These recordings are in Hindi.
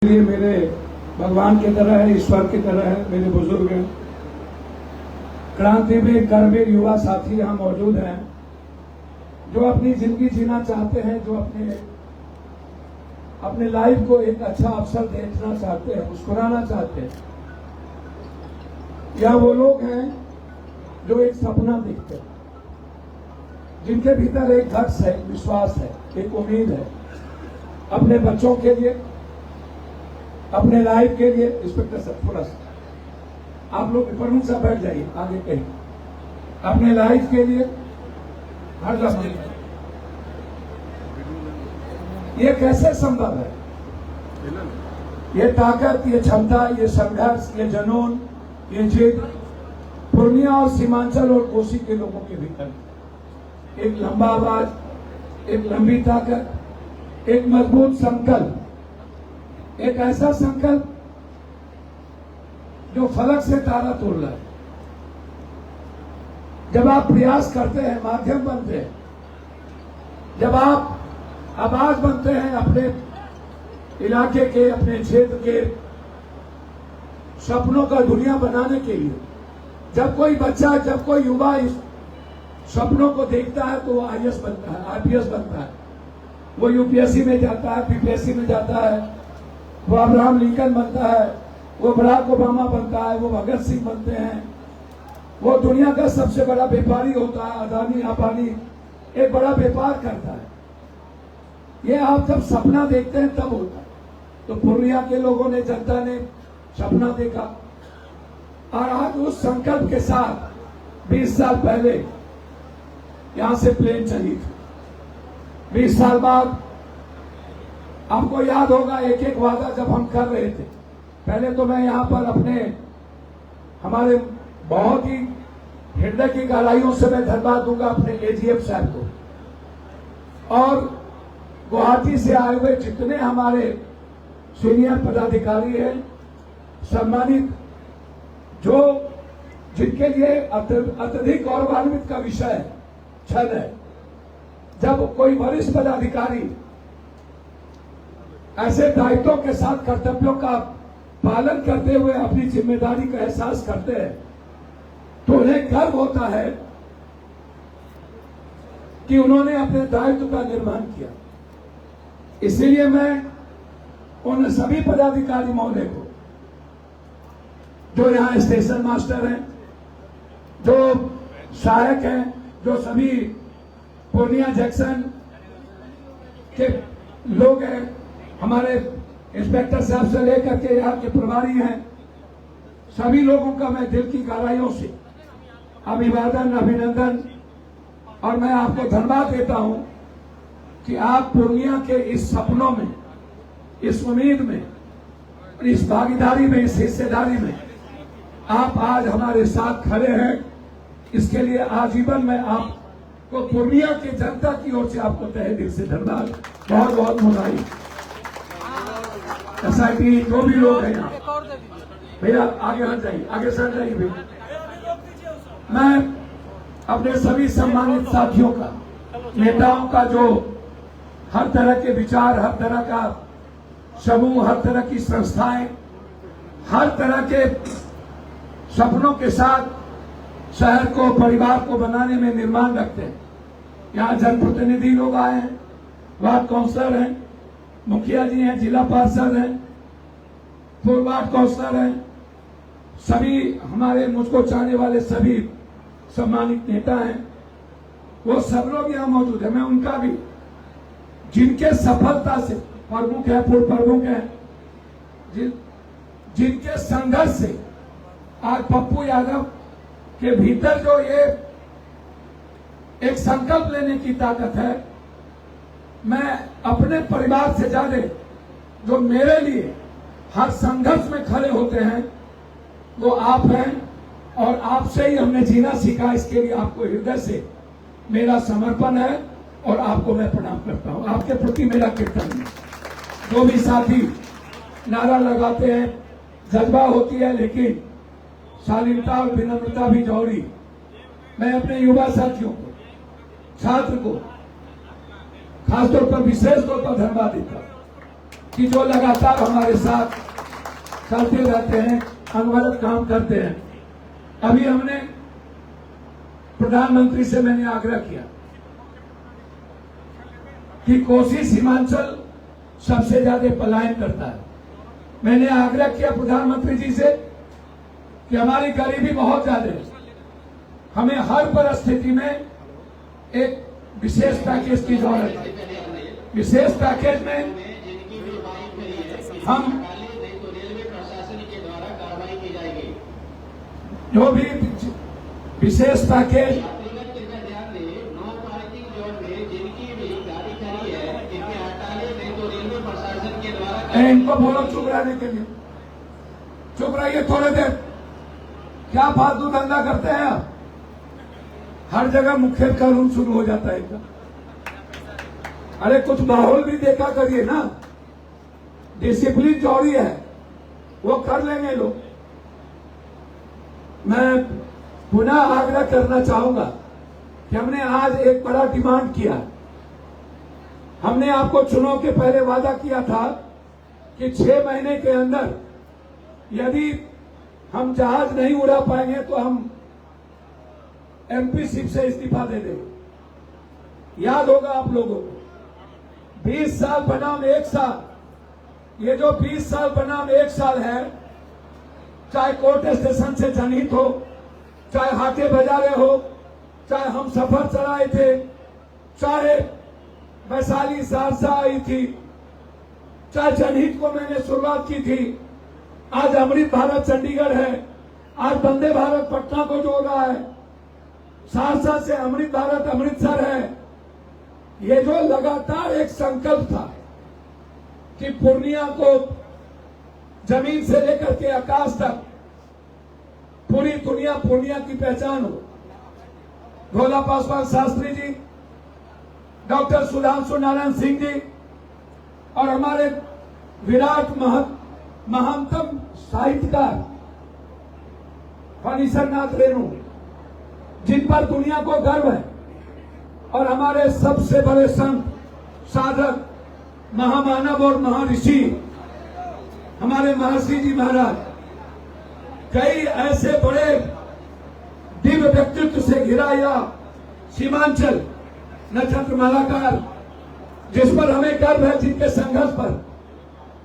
ये मेरे भगवान की तरह है, ईश्वर की तरह है, मेरे बुजुर्ग हैं। क्रांतिवीर कर्मवीर युवा साथी यहाँ मौजूद हैं जो अपनी जिंदगी जीना चाहते हैं, जो अपने लाइफ को एक अच्छा अवसर देखना चाहते हैं, मुस्कुराना चाहते हैं। या वो लोग हैं जो एक सपना देखते हैं, जिनके भीतर एक धैर्य है, एक विश्वास है, एक उम्मीद है अपने बच्चों के लिए, अपने लाइफ के लिए। इंस्पेक्टर साहब थोड़ा सा आप लोग प्रमुख साहब बैठ जाइए आगे कहीं। अपने लाइफ के लिए हर लम्हे ये कैसे संभव है? ये ताकत, ये क्षमता, ये संघर्ष, ये जुनून, ये जिद पूर्णिया और सीमांचल और कोसी के लोगों के भीतर एक लंबा आवाज, एक लंबी ताकत, एक मजबूत संकल्प, एक ऐसा संकल्प जो फलक से तारा तोड़ रहा है। जब आप प्रयास करते हैं, माध्यम बनते हैं, जब आप आवाज बनते हैं अपने इलाके के, अपने क्षेत्र के सपनों का दुनिया बनाने के लिए, जब कोई बच्चा, जब कोई युवा इस सपनों को देखता है तो वो आईएएस बनता है, आईपीएस बनता है, वो यूपीएससी में जाता है, पीपीएससी में जाता है, वो अब्राहम लिंकन बनता है, वो बराक ओबामा बनता है, वो भगत सिंह बनते हैं, वो दुनिया का सबसे बड़ा व्यापारी होता है, अदानी अंबानी एक बड़ा व्यापार करता है। ये आप जब सपना देखते हैं तब होता है। तो पूर्णिया के लोगों ने, जनता ने सपना देखा और आज उस संकल्प के साथ 20 साल पहले यहां से प्लेन चली थी। 20 साल बाद आपको याद होगा एक एक वादा जब हम कर रहे थे। पहले तो मैं यहां पर हमारे बहुत ही हृदय की गहराइयों से मैं धन्यवाद दूंगा अपने एजीएम साहब को और गुवाहाटी से आए हुए जितने हमारे सीनियर पदाधिकारी हैं, सम्मानित, जो जिनके लिए अत्यधिक गौरवान्वित का विषय क्षण है जब कोई वरिष्ठ पदाधिकारी ऐसे दायित्वों के साथ कर्तव्यों का पालन करते हुए अपनी जिम्मेदारी का एहसास करते हैं तो उन्हें गर्व होता है कि उन्होंने अपने दायित्व का निर्वहन किया। इसीलिए मैं उन सभी पदाधिकारी महोदय को जो यहाँ स्टेशन मास्टर हैं, जो सहायक हैं, जो सभी पूर्णिया जंक्शन के लोग हैं, हमारे इंस्पेक्टर साहब से लेकर के यहाँ के प्रभारी हैं, सभी लोगों का मैं दिल की गहराइयों से अभिवादन, अभिनंदन और मैं आपको धन्यवाद देता हूं कि आप पूर्णिया के इस सपनों में, इस उम्मीद में, इस भागीदारी में, इस हिस्सेदारी में आप आज हमारे साथ खड़े हैं। इसके लिए आजीवन मैं आपको पूर्णिया की जनता की ओर से आपको तहे दिल से धन्यवाद, बहुत बहुत बधाई। एसआईटी जो भी लोग हैं यहाँ, भैया आगे हट जाइए, आगे सर जाइए भैया। मैं अपने सभी सम्मानित साथियों का, नेताओं का, जो हर तरह के विचार, हर तरह का समूह, हर तरह की संस्थाएं, हर तरह के सपनों के साथ शहर को, परिवार को बनाने में निर्माण रखते हैं। यहाँ जनप्रतिनिधि लोग आए हैं, वार्ड काउंसलर हैं, मुखिया जी हैं, जिला पार्षद हैं, पूर्व वार्ड काउंसलर हैं, सभी हमारे मुझको चाहने वाले सभी सम्मानित नेता हैं, वो सब लोग यहाँ मौजूद है। मैं उनका भी, जिनके सफलता से प्रमुख है, पूर्व प्रमुख है, जिनके संघर्ष से आज पप्पू यादव के भीतर जो ये एक संकल्प लेने की ताकत है, मैं अपने परिवार से ज्यादा जो मेरे लिए हर संघर्ष में खड़े होते हैं वो आप हैं और आपसे ही हमने जीना सीखा। इसके लिए आपको हृदय से मेरा समर्पण है और आपको मैं प्रणाम करता हूं। आपके प्रति मेरा कृतज्ञ है। जो भी साथी नारा लगाते हैं, जज्बा होती है, लेकिन शालीनता और विनम्रता भी जरूरी। मैं अपने युवा साथियों को, छात्र को खासतौर पर, विशेष तौर पर धन्यवाद देता हूं। कि जो लगातार हमारे साथ चलते रहते हैं, अनवरत काम करते हैं। अभी हमने प्रधानमंत्री से मैंने आग्रह किया कि कोसी सीमांचल सबसे ज्यादा पलायन करता है। मैंने आग्रह किया प्रधानमंत्री जी से कि हमारी गरीबी बहुत ज्यादा है, हमें हर परिस्थिति में एक विशेष पैकेज की जरूरत है। विशेष पैकेज में हम जो भी विशेष पैकेज इनको बोलो चुप रहने के लिए, चुप रहिए थोड़े देर। क्या फालतू धंधा करते हैं आप? हर जगह मुख्य कानून शुरू हो जाता है इनका। अरे कुछ माहौल भी देखा करिए ना, डिसिप्लिन चौड़ी है वो कर लेंगे लोग। मैं पुनः आग्रह करना चाहूंगा कि हमने आज एक बड़ा डिमांड किया। हमने आपको चुनाव के पहले वादा किया था कि 6 महीने के अंदर यदि हम जहाज नहीं उड़ा पाएंगे तो हम एमपीशिप से इस्तीफा दे देंगे। याद होगा आप लोगों को, 20 साल बनाम 1 साल। ये जो 20 साल बनाम 1 साल है, चाहे कोर्ट स्टेशन से जनहित हो, चाहे हाटे बाजारे हो, चाहे हम सफर चलाए थे, चाहे वैशाली सहरसा आई थी, चाहे जनहित को मैंने शुरुआत की थी, आज अमृत भारत चंडीगढ़ है, आज वंदे भारत पटना को जोड़ रहा है, सहरसा से अमृत भारत अमृतसर है। ये जो लगातार एक संकल्प था कि पूर्णिया को जमीन से लेकर के आकाश तक पूरी दुनिया पूर्णिया की पहचान हो। भोला पासवान शास्त्री जी, डॉक्टर सुधांशु नारायण सिंह जी और हमारे विराट महानतम साहित्यकार फणीसर नाथ रेणु, जिन पर दुनिया को गर्व है, और हमारे सबसे बड़े संत, साधक, महामानव और महर्षि हमारे महर्षि जी महाराज, कई ऐसे बड़े दिव्य व्यक्तित्व से घिरा यह सीमांचल नक्षत्र मालाकार, जिस पर हमें गर्व है, जिनके संघर्ष पर,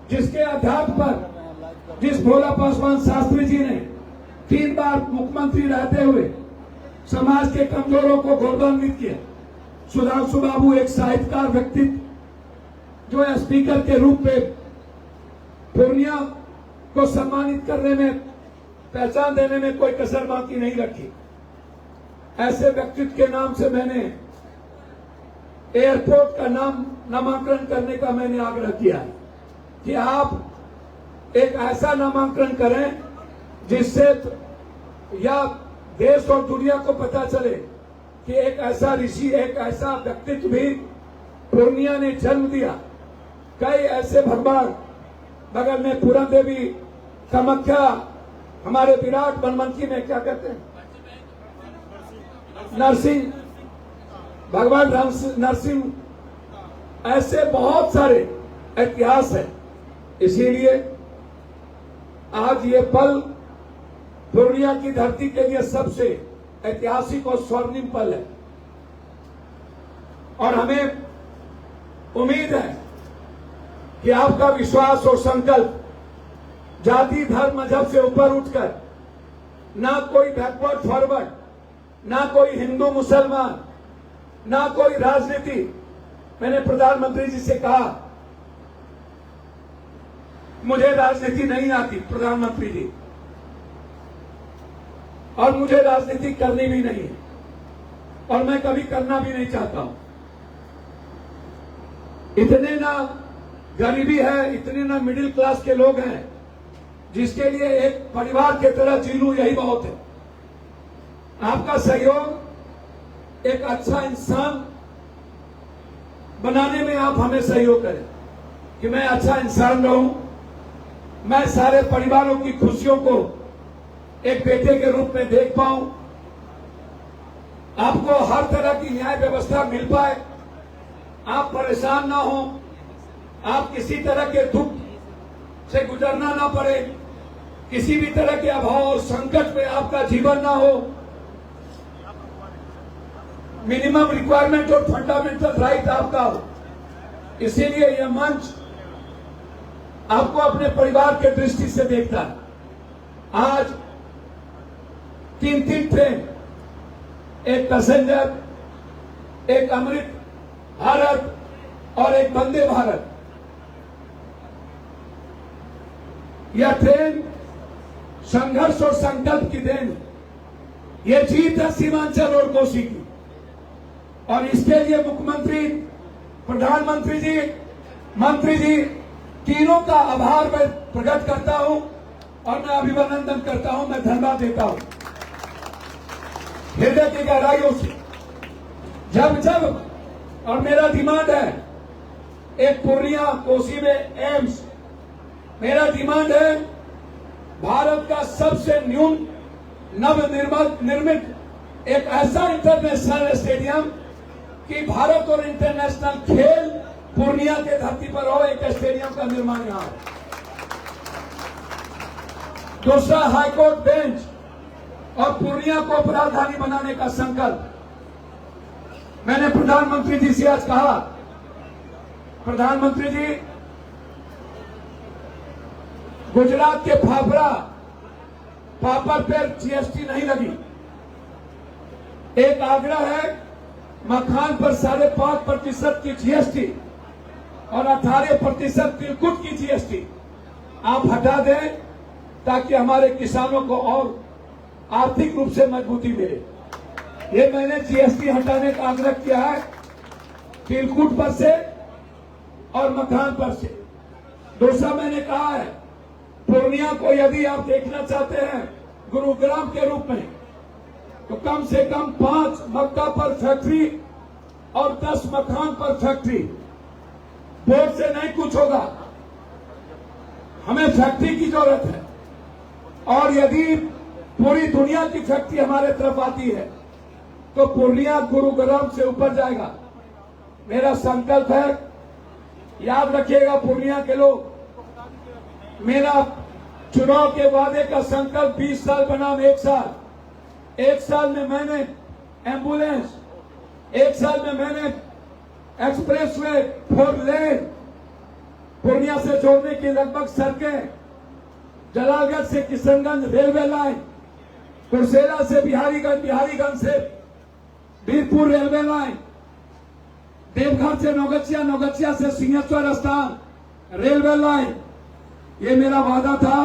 जिसके अध्यात्म पर, जिस भोला पासवान शास्त्री जी ने 3 बार मुख्यमंत्री रहते हुए समाज के कमजोरों को गौरवान्वित किया। सुधांशु बाबू एक साहित्यकार व्यक्तित्व, जो स्पीकर के रूप में पूर्णिया को सम्मानित करने में, पहचान देने में कोई कसर बाकी नहीं रखी। ऐसे व्यक्तित्व के नाम से मैंने एयरपोर्ट का नामांकन करने का मैंने आग्रह किया कि आप एक ऐसा नामांकन करें जिससे या देश और दुनिया को पता चले कि एक ऐसा ऋषि, एक ऐसा व्यक्तित्व भी पूर्णिया ने जन्म दिया। कई ऐसे भगवान, बगल में पूरन देवी, कामाख्या, हमारे विराट बनमनकी में क्या कहते हैं, नरसिंह, भगवान नरसिंह, ऐसे बहुत सारे इतिहास है। इसीलिए आज ये पल पूर्णिया की धरती के लिए सबसे ऐतिहासिक और स्वर्णिम पल है, और हमें उम्मीद है कि आपका विश्वास और संकल्प जाति, धर्म, मजहब से ऊपर उठकर, ना कोई बैकवर्ड फॉरवर्ड, ना कोई हिंदू मुसलमान, ना कोई राजनीति। मैंने प्रधानमंत्री जी से कहा, मुझे राजनीति नहीं आती प्रधानमंत्री जी, और मुझे राजनीति करनी भी नहीं है, और मैं कभी करना भी नहीं चाहता हूं। इतने ना गरीबी है, इतने ना मिडिल क्लास के लोग हैं जिसके लिए एक परिवार की तरह जी लूं, यही बहुत है। आपका सहयोग एक अच्छा इंसान बनाने में आप हमें सहयोग करें कि मैं अच्छा इंसान रहूं, मैं सारे परिवारों की खुशियों को एक बेटे के रूप में देख पाऊं, आपको हर तरह की न्याय व्यवस्था मिल पाए, आप परेशान ना हो, आप किसी तरह के दुख से गुजरना ना पड़े, किसी भी तरह के अभाव और संकट में आपका जीवन ना हो। मिनिमम रिक्वायरमेंट और फंडामेंटल राइट आपका हो। इसीलिए यह मंच आपको अपने परिवार के दृष्टि से देखता है। आज 3 ट्रेन, एक पैसेंजर, एक अमृत भारत और एक वंदे भारत। यह ट्रेन संघर्ष और संकल्प की देन, यह जीत है सीमांचल और कोसी की। और इसके लिए मुख्यमंत्री, प्रधानमंत्री जी, मंत्री जी तीनों का आभार मैं प्रकट करता हूं और मैं अभिनंदन करता हूं, मैं धन्यवाद देता हूं हृदय की गहराइयों से। जब और मेरा डिमांड है एक पूर्णिया कोसी में एम्स, मेरा डिमांड है भारत का सबसे न्यून निर्मित एक ऐसा इंटरनेशनल स्टेडियम कि भारत और इंटरनेशनल खेल पूर्णिया के धरती पर हो, एक स्टेडियम का निर्माण यहां हो। दूसरा, हाईकोर्ट बेंच और पूर्णिया को राजधानी बनाने का संकल्प। मैंने प्रधानमंत्री जी से आज कहा, प्रधानमंत्री जी गुजरात के पापड़ पे जीएसटी नहीं लगी। एक आग्रह है, मखान पर 5.5% की जीएसटी और 18% तिलकुट की जीएसटी आप हटा दें ताकि हमारे किसानों को और आर्थिक रूप से मजबूती मिले। ये मैंने जीएसटी हटाने का आग्रह किया है, तिलकुट पर से और मखान पर से। दूसरा, मैंने कहा है पूर्णिया को यदि आप देखना चाहते हैं गुरुग्राम के रूप में, तो कम से कम 5 मक्का पर फैक्ट्री और 10 मखान पर फैक्ट्री। बोर्ड से नहीं कुछ होगा, हमें फैक्ट्री की जरूरत है। और यदि पूरी दुनिया की फैक्ट्री हमारे तरफ आती है तो पूर्णिया गुरुग्राम से ऊपर जाएगा। मेरा संकल्प है, याद रखिएगा पूर्णिया के लोग, मेरा चुनाव के वादे का संकल्प 20 साल बनाम 1 साल। 1 साल में मैंने एम्बुलेंस, 1 साल में मैंने एक्सप्रेसवे 4 लेन पूर्णिया से जोड़ने की लगभग सड़कें, जलालगढ़ से किशनगंज रेलवे लाइन, कुर्सेला से बिहारीगंज, बिहारीगंज से बीरपुर रेलवे लाइन, देवघर से नौगछिया, नौगछिया से सिंहेश्वर स्थान रेलवे लाइन। ये मेरा वादा था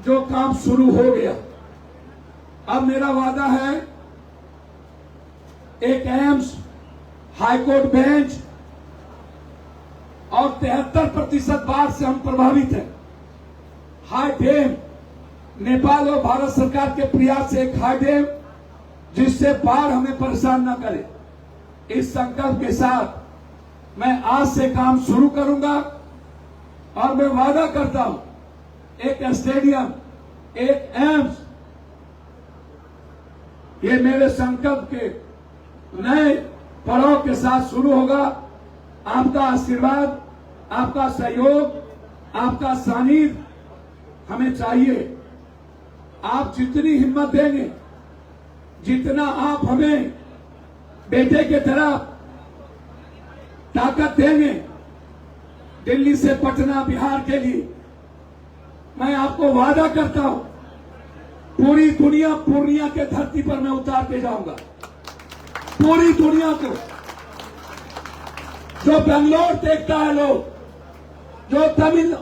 जो काम शुरू हो गया। अब मेरा वादा है एक एम्स, हाईकोर्ट बेंच और 73% बाढ़ से हम प्रभावित हैं। हाई डैम, नेपाल और भारत सरकार के प्रयास से एक हाई डैम जिससे बाढ़ हमें परेशान न करे। इस संकल्प के साथ मैं आज से काम शुरू करूंगा और मैं वादा करता हूं एक स्टेडियम, एक एम्स, ये मेरे संकल्प के नए पड़ाव के साथ शुरू होगा। आपका आशीर्वाद, आपका सहयोग, आपका सानिध्य हमें चाहिए। आप जितनी हिम्मत देंगे, जितना आप हमें बेटे की तरह ताकत देंगे दिल्ली से पटना, बिहार के लिए, मैं आपको वादा करता हूं पूरी दुनिया पूर्णिया के धरती पर मैं उतारते जाऊंगा। पूरी दुनिया को, जो बेंगलोर देखता है लोग, जो तमिल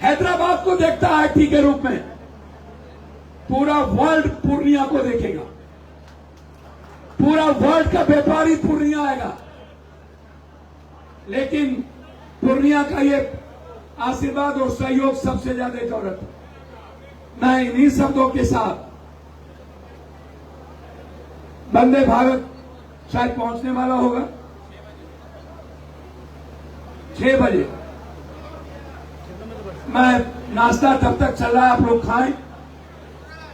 हैदराबाद को देखता है आईटी के रूप में, पूरा वर्ल्ड पूर्णिया को देखेगा। पूरा वर्ल्ड का व्यापारी पूर्णिया आएगा। लेकिन पूर्णिया का ये आशीर्वाद और सहयोग सबसे ज्यादा जरूरत है। मैं इन्हीं शब्दों के साथ वंदे भारत शायद पहुंचने वाला होगा 6 बजे। मैं नाश्ता तब तक चल रहा है, आप लोग खाएं।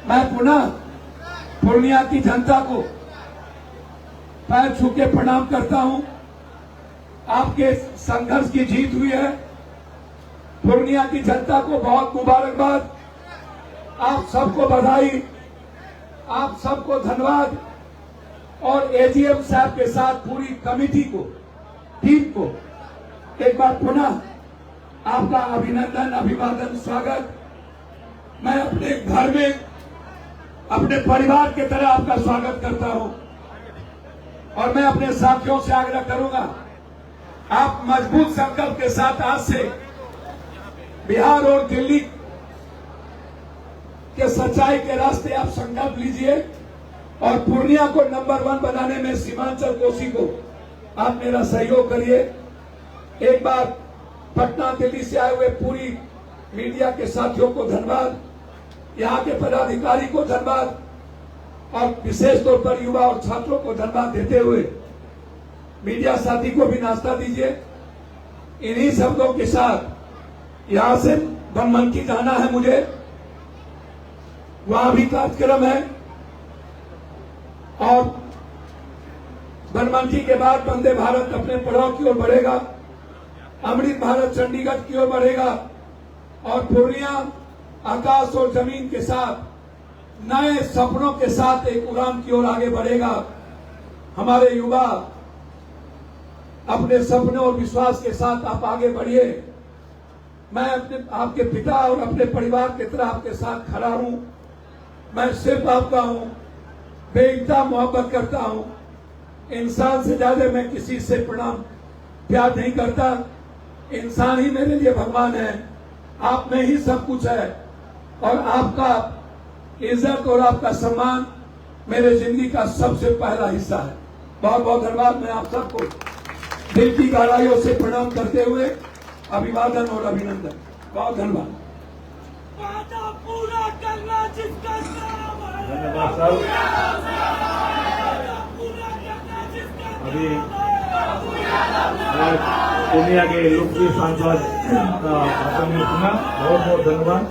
मैं पुनः पूर्णिया की जनता को पैर छू के प्रणाम करता हूं। आपके संघर्ष की जीत हुई है। पूर्णिया की जनता को बहुत मुबारकबाद, आप सबको बधाई, आप सबको धन्यवाद। और एजीएम साहब के साथ पूरी कमेटी को, टीम को एक बार पुनः आपका अभिनंदन, अभिवादन, स्वागत। मैं अपने घर में अपने परिवार की तरह आपका स्वागत करता हूं और मैं अपने साथियों से आग्रह करूंगा, आप मजबूत संकल्प के साथ आज से बिहार और दिल्ली के सच्चाई के रास्ते आप संकल्प लीजिए और पूर्णिया को नंबर 1 बनाने में सीमांचल कोसी को आप मेरा सहयोग करिए। एक बार पटना दिल्ली से आए हुए पूरी मीडिया के साथियों को धन्यवाद, यहाँ के पदाधिकारी को धन्यवाद और विशेष तौर पर युवा और छात्रों को धन्यवाद देते हुए मीडिया साथी को भी नाश्ता दीजिए। इन्हीं शब्दों के साथ यहां से बनमनकी जाना है मुझे, वहां भी कार्यक्रम है और बनमनकी के बाद वंदे भारत अपने पड़ाव की ओर बढ़ेगा, अमृत भारत चंडीगढ़ की ओर बढ़ेगा और पूर्णिया आकाश और जमीन के साथ नए सपनों के साथ एक उड़ान की ओर आगे बढ़ेगा। हमारे युवा अपने सपनों और विश्वास के साथ आप आगे बढ़िए। मैं आपके पिता और अपने परिवार की तरह आपके साथ खड़ा हूं। मैं सिर्फ आपका हूं, बेइंतहा मोहब्बत करता हूं। इंसान से ज्यादा मैं किसी से प्यार नहीं करता। इंसान ही मेरे लिए भगवान है, आप में ही सब कुछ है और आपका इज्जत और आपका सम्मान मेरे जिंदगी का सबसे पहला हिस्सा है। बहुत बहुत धन्यवाद। मैं आप सबको दिल की गहराइयों से प्रणाम करते हुए अभिवादन और अभिनंदन। बहुत धन्यवाद। वादा पूरा करना जिसका काम है। धन्यवाद सर। वादा पूरा करना जिसका अभी काम है। पूर्णिया के लोकप्रिय सांसद का भाषण में सुना, बहुत बहुत धन्यवाद।